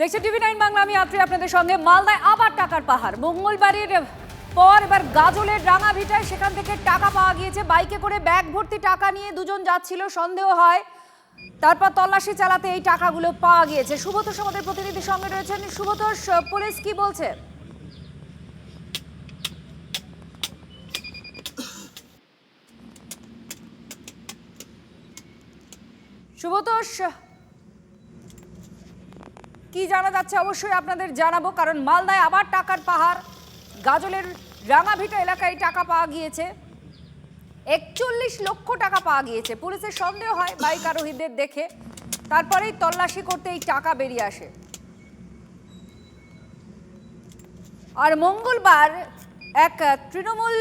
দেখছেন টিভি9 বাংলা, আমি আত্রি আপনাদের সঙ্গে। মালদায় আবার টাকার পাহাড়। মঙ্গলবারের পর এবার গাজলের রাঙাভিটায় সেখান থেকে টাকা পাওয়া গিয়েছে। বাইকে করে ব্যাগ ভর্তি টাকা নিয়ে দুজন যাচ্ছিল, সন্দেহ হয়। তারপর তল্লাশি চালাতে এই টাকাগুলো পাওয়া গিয়েছে। সুব্রতোষ আমাদের প্রতিনিধির সঙ্গে রয়েছেন। সুব্রতোষ, পুলিশ কি বলছে? সুব্রতোষ, কি জানা যাচ্ছে অবশ্যই আপনাদের জানাবো, কারণ মালদায় আবার টাকার পাহাড়। গাজলের রাঙাভিটা এলাকায় টাকা পাওয়া গিয়েছে, 41 লক্ষ টাকা পাওয়া গিয়েছে। পুলিশের সন্দেহ হয় বাইক আরোহীদের দেখে, তারপরেই তল্লাশি করতে এই টাকা বেরিয়ে আসে। আর মঙ্গলবার এক তৃণমূল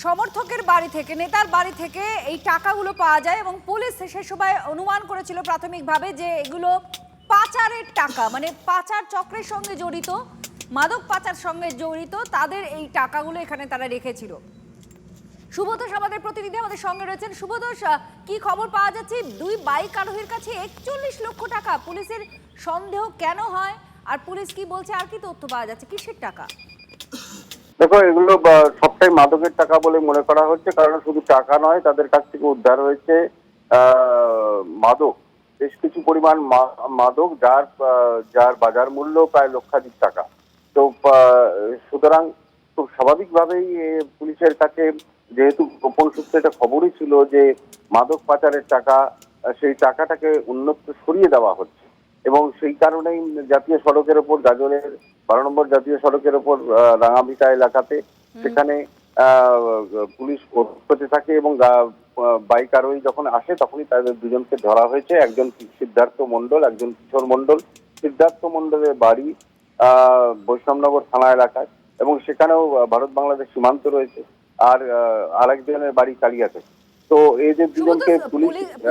সমর্থকের বাড়ি থেকে, নেতার বাড়ি থেকে এই টাকাগুলো পাওয়া যায় এবং পুলিশ সে সময় অনুমান করেছিল প্রাথমিকভাবে যে এগুলো পাচারের টাকা, মানে পাচার চক্রের সঙ্গে জড়িত, মাদক পাচার সঙ্গে জড়িত তাদের এই টাকাগুলো এখানে তারা রেখেছিল। সুব্রতোষ আমাদের প্রতিনিধি আমাদের সঙ্গে রয়েছেন। সুব্রতোষ, কি খবর পাওয়া যাচ্ছে? দুই বাইক আরোহীর কাছে 41 লক্ষ টাকা, পুলিশের সন্দেহ কেন হয় আর পুলিশ কি বলছে, আর কি তথ্য পাওয়া যাচ্ছে, কিসের টাকা? দেখো, এগুলো সবটাই মাদকের টাকা বলে মনে করা হচ্ছে, কারণ শুধু টাকা নয়, তাদের কাছ থেকে উদ্ধার হয়েছে মাদক, বেশ কিছু পরিমাণ মাদক, যার বাজার মূল্য প্রায় লক্ষাধিক টাকা। তো সুতরাং খুব স্বাভাবিকভাবেই পুলিশের কাছে, যেহেতু গোপন সূত্রে একটা খবরই ছিল যে মাদক পাচারের টাকা, সেই টাকাটাকে অন্যত্র সরিয়ে দেওয়া হচ্ছে, এবং সেই কারণেই জাতীয় সড়কের ওপর, গাজলের 12 নম্বর জাতীয় সড়কের ওপর রাঙাভিটা এলাকাতে, সেখানে পুলিশ করতে থাকে এবং বাইক আরোহী যখন আসে তখনই তাদের দুজনকে ধরা হয়েছে। একজন সিদ্ধার্থ মণ্ডল, একজন কিশোর মণ্ডল। সিদ্ধার্থ মণ্ডলের বাড়ি বৈষ্ণবনগর থানা এলাকায়, এবং সেখানেও ভারত বাংলাদেশ সীমান্ত রয়েছে। আর আরেকজনের বাড়ি কালিয়াতে। তো এই যে দুজনকে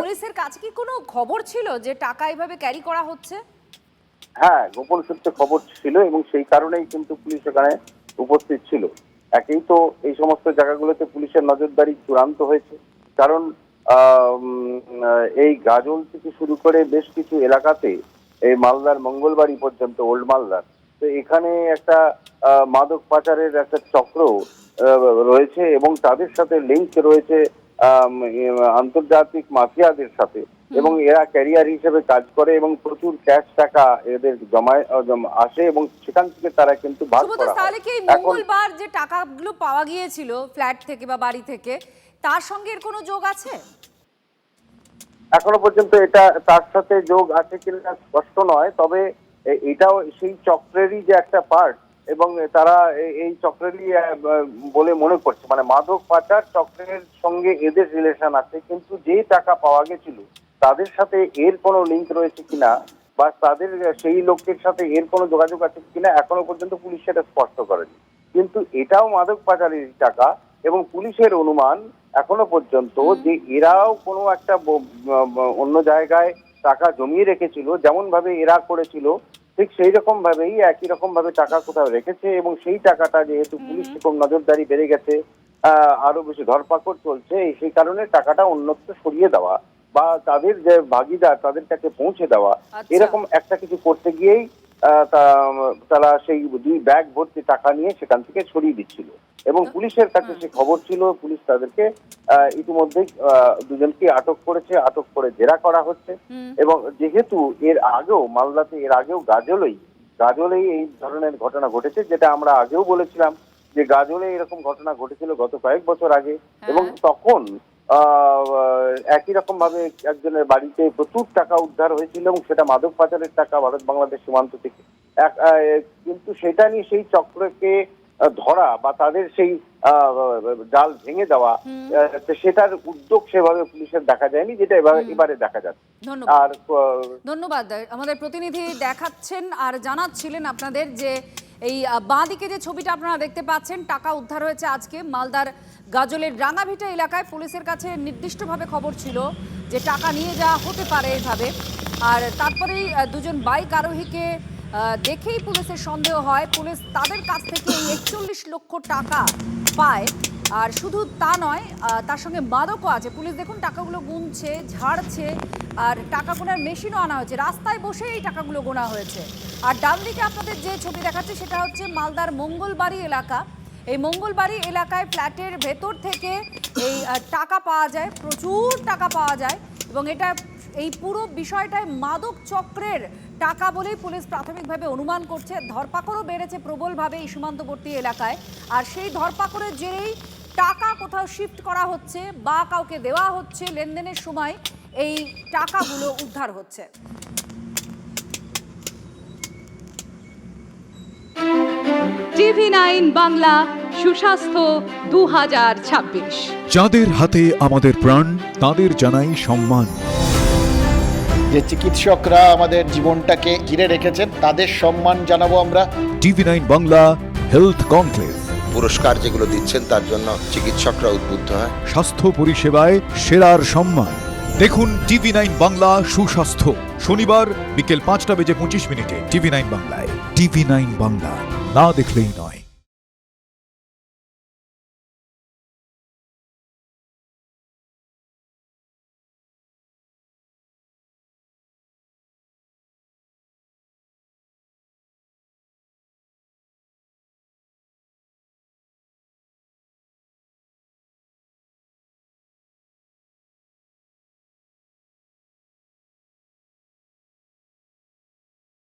পুলিশের কাছে কি কোনো খবর ছিল যে টাকা এইভাবে ক্যারি করা হচ্ছে? হ্যাঁ, গোপন সূত্রে খবর ছিল এবং সেই কারণেই কিন্তু পুলিশ এখানে উপস্থিত ছিল। একেই তো এই সমস্ত জায়গাগুলোতে পুলিশের নজরদারি চূড়ান্ত হয়েছে, কারণ এই গাজল থেকে শুরু করে বেশ কিছু এলাকাতে, এই মালদার মঙ্গলবাড়ি পর্যন্ত, ওল্ড মালদার, তো এখানে একটা মাদক পাচারের একটা চক্র রয়েছে এবং তাদের সাথে লিঙ্ক রয়েছে আন্তর্জাতিক মাফিয়াদের সাথে, এবং এরা ক্যারিয়ার হিসেবে কাজ করে এবং প্রচুর ক্যাশ টাকা এদের আসে এবং সেখান থেকে তারা কিন্তু ভাগ করা হয়। তাহলে কি মঙ্গলবার যে টাকাগুলো পাওয়া গিয়েছিল ফ্ল্যাট থেকে বা বাড়ি থেকে, তার সঙ্গে এর কোনো যোগ আছে? এখনো পর্যন্ত এটা তার সাথে যোগ আছে কিনা স্পষ্ট নয়, তবে এটাও সেই চক্রেরই যে একটা পার্ট, এবং তারা এই চক্রেরই বলে মনে করছে, মানে মাদক পাচার চক্রের সঙ্গে এদের রিলেশন আছে, কিন্তু যে টাকা পাওয়া গেছিল তাদের সাথে এর কোনো লিঙ্ক রয়েছে কিনা বা তাদের সেই লোকের সাথে এর কোনো যোগাযোগ আছে কিনা এখনো পর্যন্ত পুলিশ সেটা স্পষ্ট করেনি। কিন্তু এটাও মাদক পাচারের টাকা, এবং পুলিশের অনুমান এখনো পর্যন্ত যে এরাও কোনো একটা অন্য জায়গায় টাকা জমিয়ে রেখেছিল, যেমন ভাবে এরা করেছিল ঠিক সেই রকম ভাবেই একই রকম ভাবে টাকা কোথাও রেখেছে, এবং সেই টাকাটা যেহেতু পুলিশ খুব নজরদারি বেড়ে গেছে, আরো বেশি ধরপাকড় চলছে, সেই কারণে টাকাটা অন্যত্র সরিয়ে দেওয়া বা তাদের যে ভাগিদার তাদের কাছে পৌঁছে দেওয়া, এরকম একটা কিছু করতে গিয়েই তারা সেই 2 ব্যাগ ভর্তি টাকা নিয়ে সেখান থেকে সরিয়ে দিচ্ছিল, এবং পুলিশের কাছে সে খবর ছিল। পুলিশ তাদেরকে ইতিমধ্যেই দুজনকে আটক করেছে, আটক করে জেরা করা হচ্ছে। এবং যেহেতু এর আগেও মালদাতে, এর আগেও গাজলেই এই ধরনের ঘটনা ঘটেছে, যেটা আমরা আগেও বলেছিলাম যে গাজলে এরকম ঘটনা ঘটেছিল গত কয়েক বছর আগে, এবং তখন একই রকম ভাবে একজনের বাড়িতে প্রচুর টাকা উদ্ধার হয়েছিল, এবং সেটা মাদক পাচারের টাকা, ভারত বাংলাদেশ সীমান্ত থেকে। কিন্তু সেটা নিয়ে সেই চক্রকে ধরা বা তাদের সেই জাল ভেঙে দেওয়া, সেটার উদ্যোগ সেভাবে পুলিশের দেখা যায়নি, যেটা এবারে দেখা যাচ্ছে। আর ধন্যবাদ আমাদের প্রতিনিধি দেখাচ্ছেন আর জানাচ্ছিলেন আপনাদের যে এই বাঁদিকে যে ছবিটা আপনারা দেখতে পাচ্ছেন, টাকা উদ্ধার হয়েছে আজকে মালদার গাজলের রাঙাভিটা এলাকায়। পুলিশের কাছে নির্দিষ্টভাবে খবর ছিল যে টাকা নিয়ে যাওয়া হতে পারে এভাবে, আর তারপরেই দুজন বাইক আরোহীকে দেখেই পুলিশের সন্দেহ হয়। পুলিশ তাদের কাছ থেকে এই 41 লক্ষ টাকা পায়। আর শুধু তা নয়, তার সঙ্গে মাদকও আছে। পুলিশ দেখুন টাকাগুলো গুনছে, ঝাড়ছে, আর টাকা গোনার মেশিনও আনা হয়েছে। রাস্তায় বসে এই টাকাগুলো গোনা হয়েছে। আর ডান দিকে আপনাদের যে ছবি দেখাচ্ছে সেটা হচ্ছে মালদার মঙ্গলবাড়ি এলাকা। এই মঙ্গলবাড়ি এলাকায় ফ্ল্যাটের ভেতর থেকে এই টাকা পাওয়া যায়, প্রচুর টাকা পাওয়া যায়। এবং এটা এই পুরো বিষয়টায় মাদক চক্রের টাকা বলেই পুলিশ প্রাথমিকভাবে অনুমান করছে। ধরপাকড়ও বেড়েছে প্রবলভাবে এই সীমান্তবর্তী এলাকায়। আর সেই ধরপাকড়ের জেরেই টাকা কোথাও শিফট করা হচ্ছে বা কাউকে দেওয়া হচ্ছে, লেনদেনের সময় এই টাকাগুলো উদ্ধার হচ্ছে। TV9 বাংলা সুস্বাস্থ্য 2026। যাদের হাতে আমাদের প্রাণ, তাদের জানাই সম্মান। যে চিকিৎসকরা আমাদের জীবনটাকে ঘিরে রেখেছেন তাদের সম্মান জানাবো আমরা। TV9 বাংলা হেলথ কনক্লেভ, পুরস্কার যেগুলো দিচ্ছেন তার জন্য চিকিৎসকরা উদ্বুদ্ধ হয়। স্বাস্থ্য পরিষেবায় সেরার সম্মান। দেখুন TV9 বাংলা সুস্বাস্থ্য, শনিবার বিকেল 5:25 TV9 বাংলায়। TV9 বাংলা, না দেখলেই নয়।